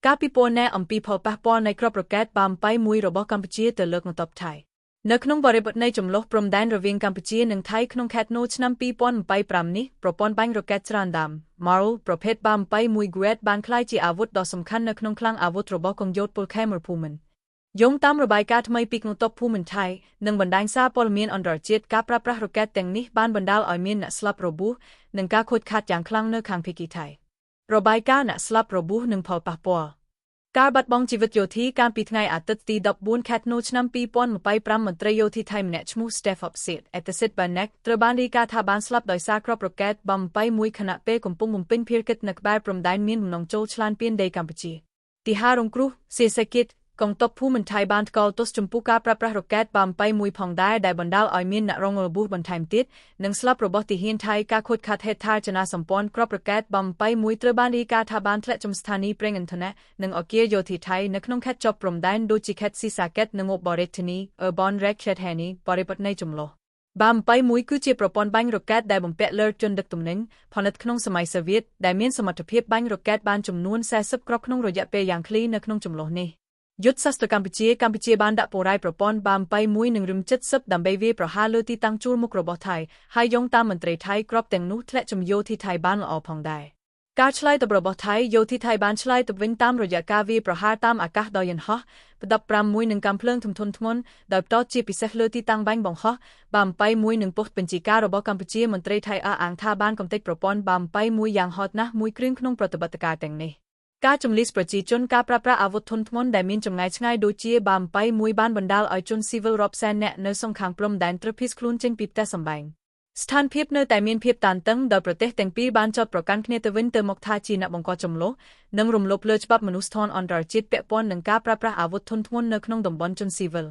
ការពីពណ៌ណែអំពីផលប៉ះពាល់នៃក្របរ៉ុកែតបាមប៉ៃមួយរបស់កម្ពុជាទៅលើកងទ័ពថៃនៅក្នុងបរិបទនៃចំនួនព្រំដែនរវាងកម្ពុជានិងថៃក្នុងខែធ្នូឆ្នាំ2025នេះប្រព័ន្ធបាញ់រ៉ុកែតច្រើនដាំ Marl ប្រភេទបាមប៉ៃមួយ Grade បានក្លាយជាអាវុធដ៏សំខាន់នៅក្នុងឃ្លាំងអាវុធរបស់កងយោធពលខេមរភូមិន្ទយោងតាមរបាយការណ៍ថ្មីពីកងទ័ពភូមិន្ទថៃនិងបណ្ដាញសារព័ត៌មានអន្តរជាតិការប្រើប្រាស់រ៉ុកែតទាំងនេះបានបណ្ដាលឲ្យមានអ្នកស្លាប់របួសនិងការខូចខាតយ៉ាងខ្លាំងនៅខាងភាគីថៃរបាយការណ៍អ្នកស្លាប់របួសនិងផលប៉ះពាល់ការបាត់បង់ជីវិតយោធាកាលពីថ្ងៃអាទិត្យទី14ខែធ្នូឆ្នាំ2025មន្ត្រីយោធាថៃម្នាក់ឈ្មោះ Stefopsit Etasit Banek ត្រូវបានរាយការណ៍ថាបានស្លាប់ដោយសារគ្រាប់រ៉ុកែតបាមប៉ៃមួយខណៈពេលកំពុងបំពេញភារកិច្ចនៅក្បែរព្រំដែនមានបំណងចូលឆ្លានពានដីកម្ពុជាទី5រងគ្រោះសេសកិច្ចកងទ័ពភូមិន្ទថៃបានថ្កោលទោសចំពោះការប្រើប្រាស់រ៉ុកែតបាមប៉ៃមួយផងដែរដែលបណ្ដាលឲ្យមានអ្នករងរបួសបន្ថែមទៀតនិងស្លាប់របស់ទាហានថៃការខូចខាតហេដ្ឋារចនាសម្ព័ន្ធគ្រាប់រ៉ុកែតបាមប៉ៃមួយត្រូវបានរាយការណ៍ថាបានធ្លាក់ចំស្ថានីយ៍ប្រេងឥន្ធនៈនិងអគារយោធាថៃនៅក្នុងខេត្តជាប់ព្រំដែនដូចជាខេត្តស៊ីសាកេតនិងអូបរ៉េធានី Urban Rechet-Heni បរិបទនៃចំនួនបាមប៉ៃមួយគឺជាប្រព័ន្ធបាញ់រ៉ុកែតដែលបំពាក់លើជនដឹកទំនិញផលិតក្នុងសម័យសូវៀតដែលមានសមត្ថភាពបាញ់រ៉ុកែតបានចំនួន40គ្រាប់ក្នុងរយៈពេលយ៉ាងខ្លីនៅក្នុងចំនួននេះយុទ្ធសាស្ត្រកម្ពុជាបានដាក់ពូរ៉ាយប្រព័ន្ធបាមប៉ៃមួយនឹងរឹម70ដើម្បីវាយប្រហារលើទីតាំងជួរមុខរបស់ថៃហើយយោងតាមមន្ត្រីថៃគ្រាប់ទាំងនោះធ្លាក់ចំយោធាថៃបានល្អផងដែរការឆ្លើយតបរបស់ថៃយោធាថៃបានឆ្លើយតបវិញតាមរយៈការវាយប្រហារតាមអាកាសដោយយន្តហោះផ្ដាប់5មួយនឹងកាំភ្លើងធំធុនធ្ងន់ដោយផ្ដោតជាពិសេសលើទីតាំងបាញ់បង្ហោះបាមប៉ៃមួយនឹងប៉ុស្តិ៍បញ្ជាការរបស់កម្ពុជាមន្ត្រីថៃអះអាងថាបានកំទេចប្រព័ន្ធបាមប៉ៃមួយយ៉ាងហោចណាស់មួយគ្រឿងក្នុងប្រតិបត្តិការទាំងនេះការជំលិះប្រជាជនការប្រើប្រាស់អាវុធធុនធ្ងន់ដែលមានចម្ងាយឆ្ងាយដូចជាបាមប៉ៃមួយបានបណ្ដាលឲ្យជនស៊ីវិលរាប់សែននាក់នៅសងខាងព្រំដែនត្រូវភៀសខ្លួនចេញពីផ្ទះសម្បែងស្ថានភាពនៅតែមានភាពតានតឹងដោយប្រទេសទាំងពីរបានចោទប្រកាន់គ្នាទៅវិញទៅមកថាជាអ្នកបង្កចំនួននិងរំលោភលើច្បាប់មនុស្សធម៌អន្តរជាតិពាក់ព័ន្ធនឹងការប្រើប្រាស់អាវុធធុនធ្ងន់នៅក្នុងតំបន់ជនស៊ីវិល